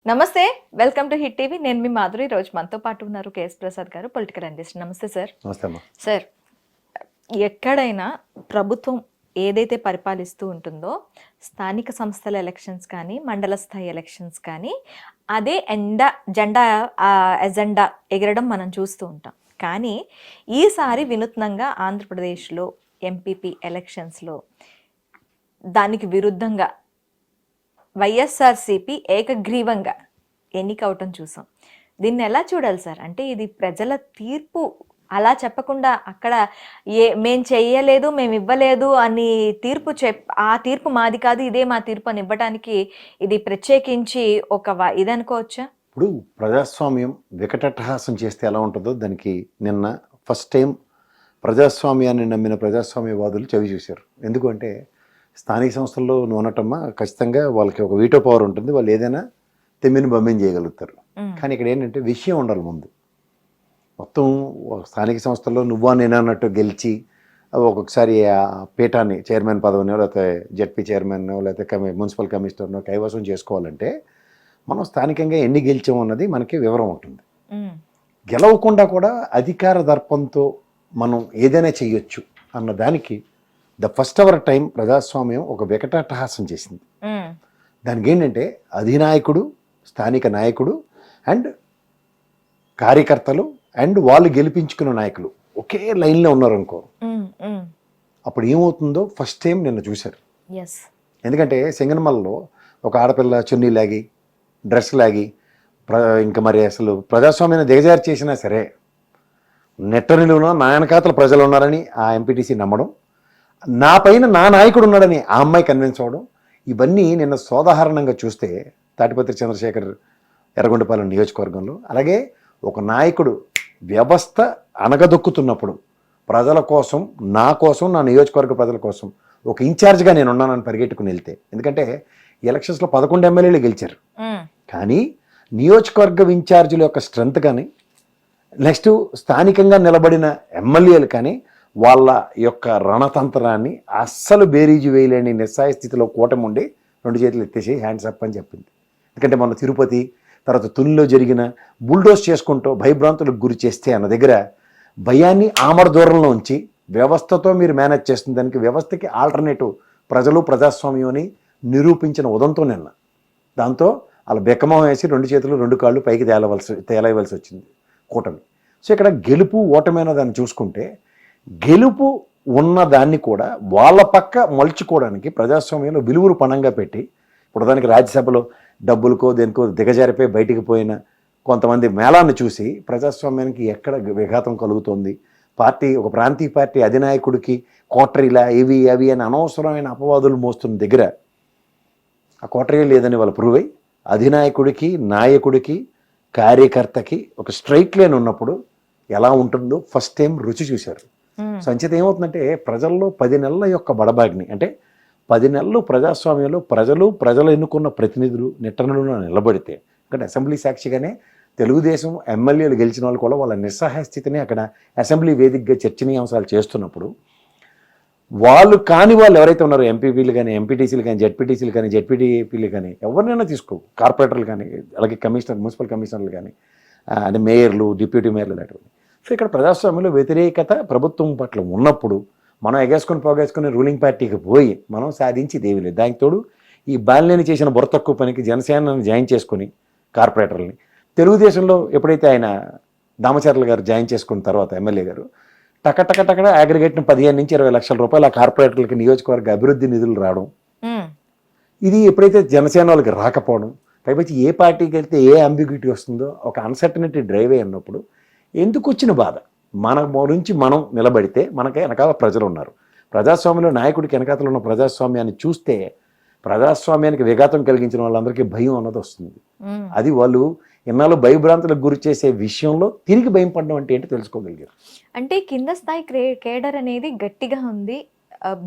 నమస్తే. Welcome to hit TV. నేను మీ మాధురి. రోజు మనతో పాటు ఉన్నారు కేఎస్ ప్రసాద్ గారు, పొలిటికల్ అనలిస్ట్. నమస్తే సార్. నమస్తే అమ్మా. సార్, ఎక్కడైనా ప్రభుత్వం ఏదైతే పరిపాలిస్తూ ఉంటుందో స్థానిక సంస్థల ఎలక్షన్స్ కానీ, మండల స్థాయి ఎలక్షన్స్ కానీ, అదే జెండా ఎజెండా ఎగరడం మనం చూస్తూ ఉంటాం. కానీ ఈసారి వినూత్నంగా ఆంధ్రప్రదేశ్లో ఎంపీపీ ఎలక్షన్స్లో దానికి విరుద్ధంగా వైఎస్ఆర్సీపీ ఏకగ్రీవంగా ఎన్నికవటం చూసాం. దీన్ని ఎలా చూడాలి సార్? అంటే ఇది ప్రజల తీర్పు అలా చెప్పకుండా అక్కడ మేం చెయ్యలేదు, మేము ఇవ్వలేదు అని తీర్పు ఆ తీర్పు మాది కాదు, ఇదే మా తీర్పు అని ఇవ్వడానికి ఇది ప్రత్యేకించి ఒక ఇది అనుకోవచ్చా? ఇప్పుడు ప్రజాస్వామ్యం వికటట్టహాసం చేస్తే ఎలా ఉంటుందో దానికి నిన్న ఫస్ట్ టైం ప్రజాస్వామ్యాన్ని నమ్మిన ప్రజాస్వామ్యవాదులు చవి చూశారు. ఎందుకంటే స్థానిక సంస్థల్లో నూనటమ్మ ఖచ్చితంగా వాళ్ళకి ఒక వీటో పవర్ ఉంటుంది, వాళ్ళు ఏదైనా తెమ్మిని బమ్మిని చేయగలుగుతారు. కానీ ఇక్కడ ఏంటంటే విషయం ఉండాలి ముందు. మొత్తం స్థానిక సంస్థల్లో నువ్వా నేనన్నట్టు గెలిచి ఒక్కొక్కసారి ఆ పీఠాన్ని చైర్మన్ పదవినో లేకపోతే జెడ్పీ చైర్మన్నో లేకపోతే మున్సిపల్ కమిషనర్నో కైవసం చేసుకోవాలంటే మనం స్థానికంగా ఎన్ని గెలిచాము అన్నది మనకి వివరం ఉంటుంది. గెలవకుండా కూడా అధికార దర్పంతో మనం ఏదైనా చెయ్యొచ్చు అన్న దానికి ద ఫస్ట్ అవర్ టైం ప్రజాస్వామ్యం ఒక వికటాట్టహాసం చేసింది. దానికి ఏంటంటే అధినాయకుడు, స్థానిక నాయకుడు అండ్ కార్యకర్తలు అండ్ వాళ్ళు గెలిపించుకున్న నాయకులు ఒకే లైన్లో ఉన్నారు అనుకో, అప్పుడు ఏమవుతుందో ఫస్ట్ టైం నిన్న చూశారు. ఎందుకంటే సింగనమలలో ఒక ఆడపిల్ల చున్నీ లాగి డ్రెస్ లాగి ఇంకా మరి అసలు ప్రజాస్వామ్యాన్ని దిగజారు చేసినా సరే నెట్టనిలున నా వెనకాతల ప్రజలు ఉన్నారని ఆ ఎంపీటీసీ నమ్మడం, నా పైన నా నాయకుడు ఉన్నాడని ఆ అమ్మాయి కన్విన్స్ అవ్వడం, ఇవన్నీ నిన్న సోదాహరణంగా చూస్తే తాటిపత్రి చంద్రశేఖర్ ఎర్రగొండపాలెం నియోజకవర్గంలో, అలాగే ఒక నాయకుడు వ్యవస్థ అణగదొక్కుతున్నప్పుడు ప్రజల కోసం, నా కోసం, నా నియోజకవర్గ ప్రజల కోసం ఒక ఇన్ఛార్జ్గా నేను ఉన్నానని పరిగెట్టుకుని వెళ్తే, ఎందుకంటే ఎలక్షన్స్లో 11 ఎమ్మెల్యేలు గెలిచారు, కానీ నియోజకవర్గ ఇన్ఛార్జీల యొక్క స్ట్రెంత్ కానీ నెక్స్ట్ స్థానికంగా నిలబడిన ఎమ్మెల్యేలు కానీ వాళ్ళ యొక్క రణతంత్రాన్ని అస్సలు బేరీజు వేయలేని నిస్సాయ స్థితిలో కూటమి ఉండి 2 చేతులు ఎత్తేసి హ్యాండ్స్ అప్ అని చెప్పింది. ఎందుకంటే మన తిరుపతి తర్వాత తునిలో జరిగిన బుల్డోస్ చేసుకుంటూ భయభ్రాంతులకు గురి చేస్తే అన్న దగ్గర భయాన్ని ఆమర దూరంలో ఉంచి వ్యవస్థతో మీరు మేనేజ్ చేస్తున్న దానికి వ్యవస్థకి ఆల్టర్నేటివ్ ప్రజలు ప్రజాస్వామ్యం అని నిరూపించిన ఉదంతో నిన్న దాంతో అలా బెక్కమం వేసి 2 చేతులు 2 కాళ్ళు పైకి తేలవలసి వచ్చింది కూటమి. సో ఇక్కడ గెలుపు ఓటమైన దాన్ని చూసుకుంటే గెలుపు ఉన్న దాన్ని కూడా వాళ్ళ పక్క మలుచుకోవడానికి ప్రజాస్వామ్యంలో విలువలు పణంగా పెట్టి, ఇప్పుడు దానికి రాజ్యసభలో డబ్బులకో దేనికో దిగజారిపోయి బయటికి పోయిన కొంతమంది మేళాన్ని చూసి ప్రజాస్వామ్యానికి ఎక్కడ విఘాతం కలుగుతోంది, పార్టీ ఒక ప్రాంతీయ పార్టీ అధినాయకుడికి కోటరీలా ఇవి అవి అని అనవసరమైన అపవాదులు మోస్తున్న దగ్గర ఆ కోటరీ లేదని వాళ్ళు ప్రూవ్ అయ్యి అధినాయకుడికి, నాయకుడికి, కార్యకర్తకి ఒక స్ట్రైట్ లైన్ ఉన్నప్పుడు ఎలా ఉంటుందో ఫస్ట్ టైం రుచి చూశారు. సంచిత ఏమవుతుందంటే ప్రజల్లో 10 నెలల యొక్క బడబాగ్ని, అంటే 10 నెలలు ప్రజాస్వామ్యంలో ప్రజలు ఎన్నుకున్న ప్రతినిధులు నిట్టనలో నిలబడితే, అంటే అసెంబ్లీ సాక్షిగానే తెలుగుదేశం ఎమ్మెల్యేలు గెలిచిన వాళ్ళు కూడా వాళ్ళ నిస్సహాయ స్థితిని అక్కడ అసెంబ్లీ వేదికగా చర్చనీయాంశాలు చేస్తున్నప్పుడు వాళ్ళు కాని వాళ్ళు ఎవరైతే ఉన్నారో ఎంపీపీలు కానీ, ఎంపీటీసీలు కానీ, జెడ్పీటీసీలు కానీ, జెడ్పీటీపీలు కానీ, ఎవరినైనా తీసుకో, కార్పొరేటర్లు కానీ, అలాగే మున్సిపల్ కమిషనర్లు కానీ, అంటే మేయర్లు, డిప్యూటీ మేయర్లు లాంటివి. సో ఇక్కడ ప్రజాస్వామ్యంలో వ్యతిరేకత ప్రభుత్వం పట్ల ఉన్నప్పుడు మనం పోగేసుకుని రూలింగ్ పార్టీకి పోయి మనం సాధించేది ఏమీ లేదు. దానికి తోడు ఈ బాలినేని చేసిన బుర్ర తక్కువ పనికి జనసేనని జాయిన్ చేసుకుని కార్పొరేటర్ని, తెలుగుదేశంలో ఎప్పుడైతే ఆయన దామచర్ల గారు జాయిన్ చేసుకున్న తర్వాత ఎమ్మెల్యే గారు టకటక అగ్రిగేట్ని 15 నుంచి 20 లక్షల రూపాయలు ఆ కార్పొరేటర్లకి నియోజకవర్గ అభివృద్ధి నిధులు రావడం, ఇది ఎప్పుడైతే జనసేన వాళ్ళకి రాకపోవడం, పైపచ్చి ఏ పార్టీకి వెళ్తే ఏ అంబిగ్యూటీ వస్తుందో ఒక అన్సర్టనిటీ డ్రైవ్ అయినప్పుడు ఎందుకు వచ్చిన బాధ, మన నుంచి మనం నిలబడితే మనకి వెనకాల ప్రజలు ఉన్నారు. ప్రజాస్వామ్యంలో నాయకుడికి వెనకాతలు ఉన్న ప్రజాస్వామ్యాన్ని చూస్తే ప్రజాస్వామ్యానికి విఘాతం కలిగించిన వాళ్ళందరికీ భయం అన్నది వస్తుంది. అది వాళ్ళు ఇన్నాళ్ళు భయభ్రాంతులకు గురి చేసే విషయంలో తిరిగి భయం పడడం అంటే ఏంటి తెలుసుకోగలిగారు. అంటే కింద స్థాయి కేడర్ అనేది గట్టిగా ఉంది,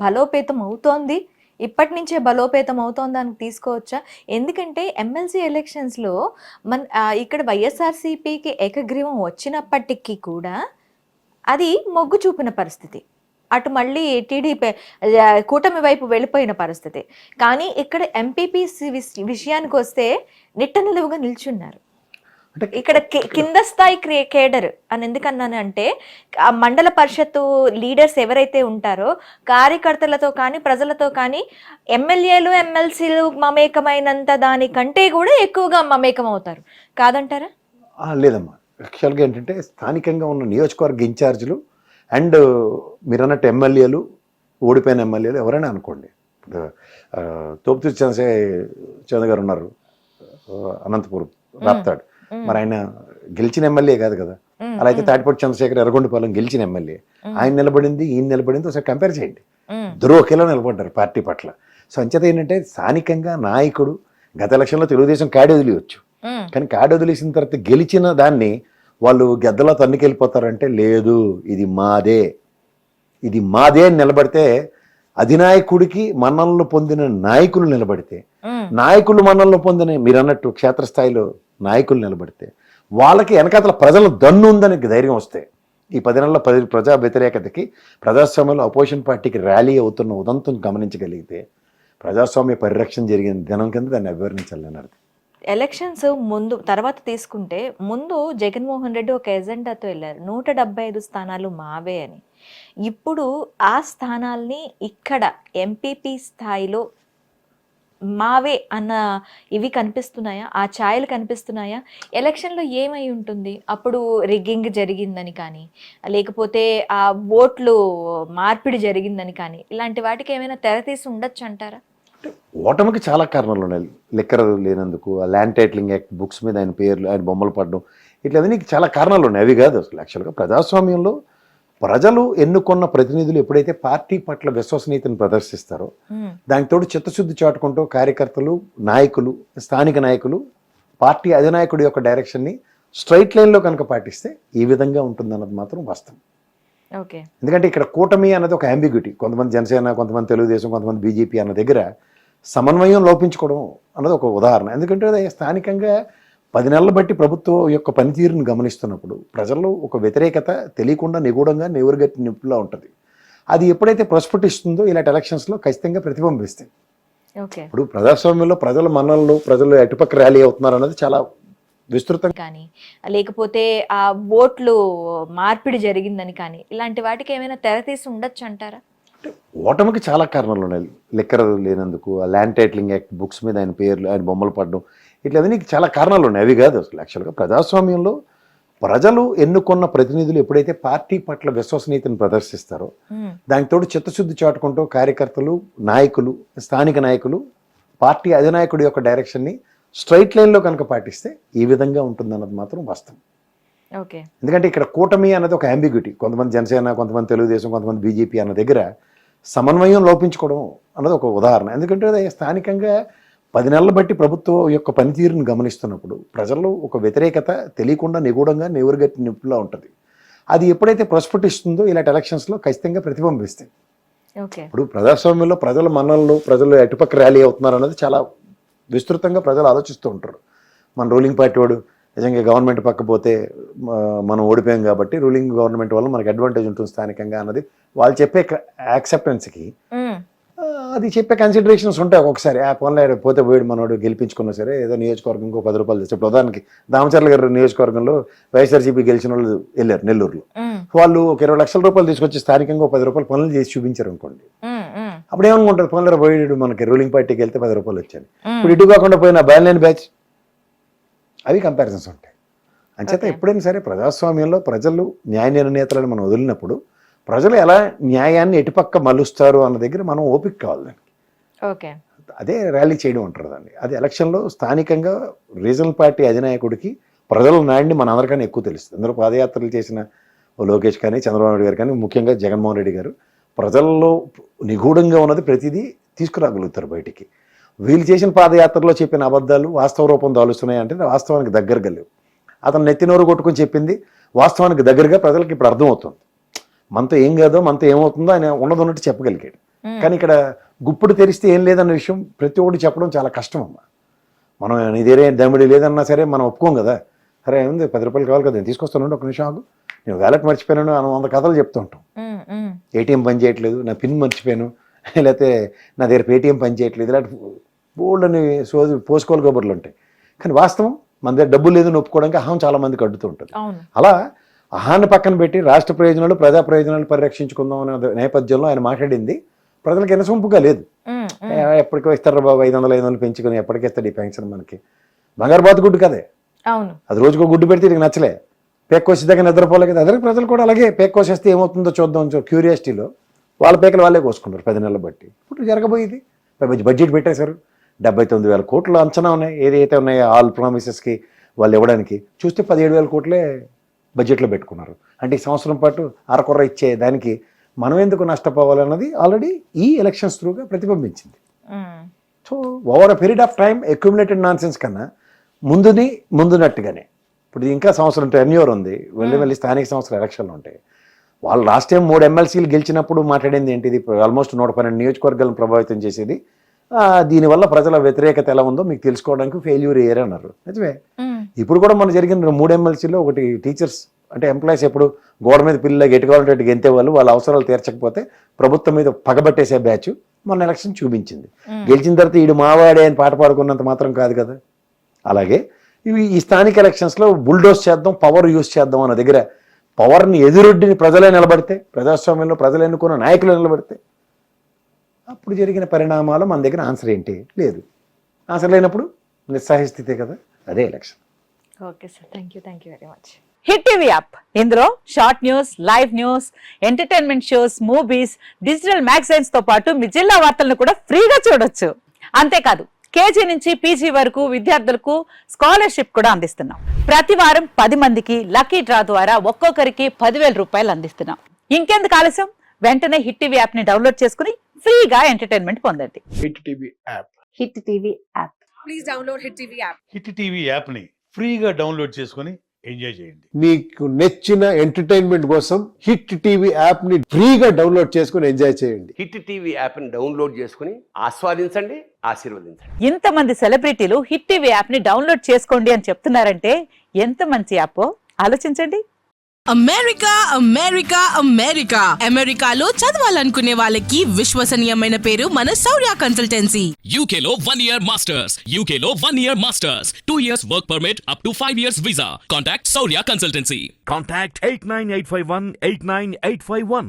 బలోపేతం అవుతోంది, ఇప్పటి నుంచే బలోపేతం అవుతోందని తీసుకోవచ్చా? ఎందుకంటే ఎమ్మెల్సీ ఎలక్షన్స్లో ఇక్కడ వైఎస్ఆర్సీపీకి ఏకగ్రీవం వచ్చినప్పటికీ కూడా అది మొగ్గు చూపిన పరిస్థితి. అటు మళ్ళీ టీడీపీ కూటమి వైపు వెళ్ళిపోయిన పరిస్థితి. కానీ ఇక్కడ ఎంపీపీ విషయానికి వస్తే నిట్ట నిలువుగా నిల్చున్నారు. అంటే ఇక్కడ కింద స్థాయి కేడర్ అని ఎందుకన్నాను అంటే ఆ మండల పరిషత్తు లీడర్స్ ఎవరైతే ఉంటారో కార్యకర్తలతో కానీ ప్రజలతో కానీ ఎమ్మెల్యేలు ఎమ్మెల్సీలు మమేకమైనంత దానికంటే కూడా ఎక్కువగా మమేకం అవుతారు కాదంటారా? లేదమ్మా, యాక్చువల్గా ఏంటంటే స్థానికంగా ఉన్న నియోజకవర్గ ఇన్ఛార్జీలు అండ్ మీరు అన్నట్టు ఎమ్మెల్యేలు, ఓడిపోయిన ఎమ్మెల్యేలు ఎవరైనా అనుకోండి. ఇప్పుడు తోపుతూరి చంద్ర గారు ఉన్నారు, అనంతపురం రాప్తాడు, మరి ఆయన గెలిచిన ఎమ్మెల్యే కాదు కదా. అలా అయితే తాటిపూడి చంద్రశేఖర్ ఎర్రగొండపాలెం గెలిచిన ఎమ్మెల్యే. ఆయన నిలబడింది ఈయన నిలబడింది ఒకసారి కంపేర్ చేయండి. ఇద్దరు ఒకేలా నిలబడ్డారు పార్టీ పట్ల. సో అంచేత ఏంటంటే స్థానికంగా నాయకుడు గత ఎలక్షన్లో తెలుగుదేశం కాడి వదిలియొచ్చు, కానీ కాడి వదిలేసిన తర్వాత గెలిచిన దాన్ని వాళ్ళు గెద్దలా తన్నుకెళ్ళిపోతారంటే లేదు, ఇది మాదే, ఇది మాదే అని నిలబడితే, అధినాయకుడికి మన్ననలు పొందిన నాయకులు నిలబడితే, నాయకులు మన్ననలు పొందిన మీరు అన్నట్టు క్షేత్రస్థాయిలో నాయకులు నిలబడితే, వాళ్ళకి వెనకాతల ప్రజల దన్ను ఉందని ధైర్యం వస్తే, ఈ 10 నెలల ప్రజా వ్యతిరేకతకి ప్రజాస్వామ్యంలో అపోజిషన్ పార్టీకి ర్యాలీ అవుతున్న ఉదంతం గమనించగలిగితే ప్రజాస్వామ్య పరిరక్షణ జరిగిన దినం కింద దాన్ని అభివర్ణించాలని అర్థం. ఎలక్షన్స్ ముందు తర్వాత తీసుకుంటే ముందు జగన్మోహన్ రెడ్డి ఒక ఎజెండాతో వెళ్ళారు, 175 స్థానాలు మావే అని. ఇప్పుడు ఆ స్థానాల్ని ఇక్కడ ఎంపీపీ స్థాయిలో మావే అన్న ఇవి కనిపిస్తున్నాయా, ఆ ఛాయలు కనిపిస్తున్నాయా? ఎలక్షన్లో ఏమై ఉంటుంది? అప్పుడు రిగ్గింగ్ జరిగిందని కానీ, లేకపోతే ఆ ఓట్లు మార్పిడి జరిగిందని కానీ, ఇలాంటి వాటికి ఏమైనా తెరతీసి ఉండొచ్చు అంటారా? ఓటమికి చాలా కారణాలు ఉన్నాయి. లిక్కర్ లేనందుకు, ఆ ల్యాండ్ టైటిలింగ్ యాక్ట్ బుక్స్ మీద ఆయన పేర్లు, ఆయన బొమ్మలు పడడం, ఇట్లా నీకు చాలా కారణాలు ఉన్నాయి. అవి కాదు అసలు. యాక్చువల్గా ప్రజాస్వామ్యంలో ప్రజలు ఎన్నుకున్న ప్రతినిధులు ఎప్పుడైతే పార్టీ పట్ల విశ్వసనీయతను ప్రదర్శిస్తారో, దానితోడు చిత్తశుద్ధి చాటుకుంటూ కార్యకర్తలు, నాయకులు, స్థానిక నాయకులు పార్టీ అధినాయకుడి యొక్క డైరెక్షన్ని స్ట్రైట్ లైన్లో కనుక పాటిస్తే ఈ విధంగా ఉంటుందన్నది మాత్రం వాస్తవం. ఓకే. ఎందుకంటే ఇక్కడ కూటమి అన్నది ఒక అంబిగ్యూటీ. కొంతమంది జనసేన, కొంతమంది తెలుగుదేశం, కొంతమంది బీజేపీ అన్న దగ్గర సమన్వయం లోపించుకోవడం అన్నది ఒక ఉదాహరణ. ఎందుకంటే స్థానికంగా 10 నెలలు బట్టి ప్రభుత్వం యొక్క పనితీరుని గమనిస్తున్నప్పుడు ప్రజల్లో ఒక వ్యతిరేకత తెలియకుండా నిగూఢంగా నెవురుగట్టి నిప్పులా ఉంటుంది. అది ఎప్పుడైతే ప్రస్ఫుటిస్తుందో ఇలాంటి ఎలక్షన్స్లో ఖచ్చితంగా ప్రతిబింబిస్తాయి. ఇప్పుడు ప్రజాస్వామ్యంలో ప్రజల మన్ననలు, ప్రజలు ఎటుపక్క ర్యాలీ అవుతున్నారు అన్నది చాలా విస్తృతంగా కానీ, లేకపోతే ఆ ఓట్లు మార్పిడి జరిగిందని కానీ, ఇలాంటి వాటికి ఏమైనా తెరతీసి ఉండొచ్చు అంటారా? ఓటమికి చాలా కారణాలు ఉన్నాయి. లిక్కర్ లేనందుకు, ఆ ల్యాండ్ టైటిలింగ్ యాక్ట్ బుక్స్ మీద ఆయన పేర్లు, ఆయన బొమ్మలు పడడం, ఇట్లా నీకు చాలా కారణాలు ఉన్నాయి. అవి కాదు అసలు. యాక్చువల్గా ప్రజాస్వామ్యంలో ప్రజలు ఎన్నుకున్న ప్రతినిధులు ఎప్పుడైతే పార్టీ పట్ల విశ్వసనీయతను ప్రదర్శిస్తారో, దానితోడు చిత్తశుద్ధి చాటుకుంటూ కార్యకర్తలు, నాయకులు, స్థానిక నాయకులు పార్టీ అధినాయకుడి యొక్క డైరెక్షన్ని స్ట్రైట్ లైన్లో కనుక పాటిస్తే ఈ విధంగా ఉంటుందన్నది మాత్రం వాస్తవం. ఓకే. ఎందుకంటే ఇక్కడ కూటమి అన్నది ఒక అంబిగ్యూటీ. కొంతమంది జనసేన, కొంతమంది తెలుగుదేశం, కొంతమంది బీజేపీ అన్న దగ్గర సమన్వయం లోపించుకోవడం అన్నది ఒక ఉదాహరణ. ఎందుకంటే స్థానికంగా 10 నెలలు బట్టి ప్రభుత్వం యొక్క పనితీరుని గమనిస్తున్నప్పుడు ప్రజల్లో ఒక వ్యతిరేకత తెలియకుండా నిగూఢంగా నెవురుగట్టి నిప్పులా ఉంటుంది. అది ఎప్పుడైతే ప్రస్ఫుటిస్తుందో ఇలాంటి ఎలక్షన్స్లో ఖచ్చితంగా ప్రతిబింబిస్తాయి. ఇప్పుడు ప్రజాస్వామ్యంలో ప్రజల మన్ననలు, ప్రజలు ఎటుపక్క ర్యాలీ అవుతున్నారు అన్నది చాలా విస్తృతంగా ప్రజలు ఆలోచిస్తూ ఉంటారు. మన రూలింగ్ పార్టీ వాడు నిజంగా గవర్నమెంట్ పక్క పోతే మనం ఓడిపోయాం కాబట్టి రూలింగ్ గవర్నమెంట్ వల్ల మనకి అడ్వాంటేజ్ ఉంటుంది స్థానికంగా అన్నది వాళ్ళు చెప్పే యాక్సెప్టెన్స్కి, అది చెప్పే కన్సిడరేషన్స్ ఉంటాయి. ఒక్కొక్కసారి పోన్లే పోతే పోయాడు మనోడు గెలిపించుకున్నా సరే ఏదో నియోజకవర్గం ఇంకో 10 రూపాయలు తెస్తే. ఇప్పుడు ఉదాహరణకి దామచర్ల గారు నియోజకవర్గంలో వైఎస్ఆర్సీపీ గెలిచిన వాళ్ళు వెళ్ళారు నెల్లూరులో. వాళ్ళు ఒక 20 లక్షల రూపాయలు తీసుకొచ్చి స్థానికంగా 10 రూపాయలు పనులు చేసి చూపించారు అనుకోండి. అప్పుడు ఏమనుకుంటారు, పనులు పోయాడు మనకి రూలింగ్ పార్టీకి వెళ్తే 10 రూపాయలు వచ్చాయి. ఇప్పుడు ఇటు కాకుండా పోయిన బ్యాలెన్ బ్యాచ్, అవి కంపారిజన్స్ ఉంటాయి. అంచేత ఎప్పుడైనా సరే ప్రజాస్వామ్యంలో ప్రజలు న్యాయ నిర్ణేతలను మనం వదిలినప్పుడు ప్రజలు ఎలా న్యాయాన్ని ఎటుపక్క మలుస్తారు అన్న దగ్గర మనం ఓపిక కావాలి దానికి. అదే ర్యాలీ చేయడం అంటారు దాన్ని. అది ఎలక్షన్లో స్థానికంగా రీజనల్ పార్టీ అధినాయకుడికి ప్రజల న్యాయాన్ని మన అందరికన్నా ఎక్కువ తెలుస్తుంది. అందరూ పాదయాత్రలు చేసిన లోకేష్ కానీ, చంద్రబాబు నాయుడు గారు కానీ, ముఖ్యంగా జగన్మోహన్ రెడ్డి గారు ప్రజల్లో నిగూఢంగా ఉన్నది ప్రతిదీ తీసుకురాగలుగుతారు బయటికి. వీళ్ళు చేసిన పాదయాత్రలో చెప్పిన అబద్ధాలు వాస్తవ రూపం దాలుస్తున్నాయి అంటే వాస్తవానికి దగ్గరగా లేవు. అతను నెత్తినోరు కొట్టుకుని చెప్పింది వాస్తవానికి దగ్గరగా ప్రజలకు ఇప్పుడు అర్థమవుతుంది. మనతో ఏం కాదో, మనతో ఏమవుతుందో ఆయన ఉన్నట్టు చెప్పగలిగాడు. కానీ ఇక్కడ గుప్పుడు తెరిస్తే ఏం లేదన్న విషయం ప్రతి ఒక్కటి చెప్పడం చాలా కష్టం అమ్మా. మనం ఇదేరే దమ్మిడి లేదన్నా సరే మనం ఒప్పుకోం కదా. సరే ఏముంది 10 రూపాయలు కావాలి కదా, నేను తీసుకొస్తాను, ఒక నిమిషం ఆగు, నేను వ్యాలెట్ మర్చిపోయాను అని 100 కథలు చెప్తుంటాం. ఏటీఎం పని చేయట్లేదు, నా పిన్ మర్చిపోయాను, లేకపోతే నా దగ్గర పేటీఎం పని చేయట్లేదు, ఇలాంటి బోల్డ్ అని పోసుకోలు కబుర్లు ఉంటాయి. కానీ వాస్తవం మన దగ్గర డబ్బులు లేదని ఒప్పుకోవడానికి అహం చాలా మందికి అడ్డుతూ ఉంటుంది. అలా అహాన్ని పక్కన పెట్టి రాష్ట్ర ప్రయోజనాలు ప్రజా ప్రయోజనాలు పరిరక్షించుకుందాం అనే నేపథ్యంలో ఆయన మాట్లాడింది ప్రజలకు ఎనసొంపుగా లేదు. ఎప్పటికో ఇస్తారు బాబు 500 పెంచుకొని ఎప్పటికిస్తాడు ఈ పెన్షన్ మనకి, బంగారు బాతు గుడ్డు కదే. అది రోజుకో గుడ్డు పెడితే ఇది నచ్చలే, పేక్కోసి దగ్గర నిద్రపోలే కదా. అదే ప్రజలు కూడా అలాగే పేక్కోసేస్తే ఏమవుతుందో చూద్దాం క్యూరియాసిటీలో వాళ్ళ పేకలు వాళ్ళే కోసుకున్నారు 10 నెలలు బట్టి. ఇప్పుడు జరగబోయేది బడ్జెట్ పెట్టేశారు, 79,000 కోట్లు అంచనా ఉన్నాయి ఏదైతే ఉన్నాయో ఆల్ ప్రామిసెస్కి వాళ్ళు ఇవ్వడానికి. చూస్తే 17,000 కోట్లే బడ్జెట్లో పెట్టుకున్నారు. అంటే ఈ సంవత్సరం పాటు అరకొర ఇచ్చే దానికి మనం ఎందుకు నష్టపోవాలన్నది ఆల్రెడీ ఈ ఎలక్షన్స్ త్రూగా ప్రతిబింబించింది. So over a period of time accumulated nonsense కన్నా ముందునట్టుగానే ఇప్పుడు ఇంకా సంవత్సరం టెన్యూర్ ఉంది, వెళ్ళి స్థానిక సంస్థల ఎలక్షన్లు ఉంటాయి. వాళ్ళు లాస్ట్ టైం 3 ఎమ్మెల్సీలు గెలిచినప్పుడు మాట్లాడింది ఏంటిది, ఆల్మోస్ట్ 112 నియోజకవర్గాలను ప్రభావితం చేసేది, దీనివల్ల ప్రజల వ్యతిరేకత ఎలా ఉందో మీకు తెలుసుకోవడానికి ఫెయిల్యూర్ అయ్యారు అన్నారు. నిజమే. ఇప్పుడు కూడా మన జరిగిన 3 ఎమ్మెల్సీలో ఒకటి టీచర్స్ అంటే ఎంప్లాయీస్ ఎప్పుడు గోడ మీద పిల్లలకి ఎటుకోవాలంటే గెంతే వాళ్ళ అవసరాలు తీర్చకపోతే ప్రభుత్వం మీద పగబట్టేసే బ్యాచ్ మొన్న ఎలక్షన్ చూపించింది. గెలిచిన తర్వాత ఈడు మావాడే అని పాట పాడుకున్నంత మాత్రం కాదు కదా. అలాగే ఈ స్థానిక ఎలక్షన్స్లో బుల్డోస్ చేద్దాం, పవర్ యూజ్ చేద్దాం అన్న దగ్గర పవర్ని ఎదురొడ్డిని ప్రజలే నిలబడితే, ప్రజాస్వామ్యంలో ప్రజలు ఎన్నుకున్న నాయకులు నిలబడితే అప్పుడు జరిగిన పరిణామాలు మన దగ్గర ఆన్సర్ ఏంటి లేదు. ఆన్సర్ లేనప్పుడు నిస్సహాయ స్థితే కదా, అదే election. Okay sir, thank you very much. Hit TV app, ఇందులో short news, live news, entertainment shows, movies, digital magazines తో పాటు మీ జిల్లా వార్తలను కూడా ఫ్రీగా చూడొచ్చు. అంతేకాదు కేజీ నుంచి పీజీ వరకు విద్యార్థులకు స్కాలర్షిప్ కూడా అందిస్తున్నాం. ప్రతి వారం 10 మందికి లక్కీ డ్రా ద్వారా ఒక్కొక్కరికి 10,000 రూపాయలు అందిస్తున్నాం. ఇంకెందుకు ఆలస్యం, వెంటనే హిట్ టీవీ యాప్ ని డౌన్లోడ్ చేసుకుని ఫ్రీగా ఎంటర్టైన్మెంట్ పొందండి. Hit TV app. Hit TV app. Please download hit TV app. Hit TV app ని ఫ్రీగా డౌన్లోడ్ చేసుకొని ఎంజాయ్ చేయండి. మీకు నచ్చిన ఎంటర్టైన్మెంట్ కోసం హిట్ టీవీ యాప్ ని ఫ్రీగా డౌన్లోడ్ చేసుకుని ఎంజాయ్ చేయండి. హిట్ టీవీ యాప్ ని డౌన్లోడ్ చేసుకుని ఆస్వాదించండి, ఆశీర్వదించండి. ఇంతమంది సెలబ్రిటీలు హిట్ టీవీ యాప్ ని డౌన్లోడ్ చేసుకోండి అని చెప్తున్నారంటే ఎంత మంచి యాప్ ఆలోచించండి. అమెరికా అమెరికా అమెరికా అమెరికాలో చదవాలనుకునే వాళ్ళకి విశ్వసనీయమైన పేరు మన శౌర్య కన్సల్టెన్సీ. UK లో 1 year masters. UK లో 1 year masters. 2 years work permit up to 5 years visa. Contact Saurya Consultancy. Contact 89851 89851.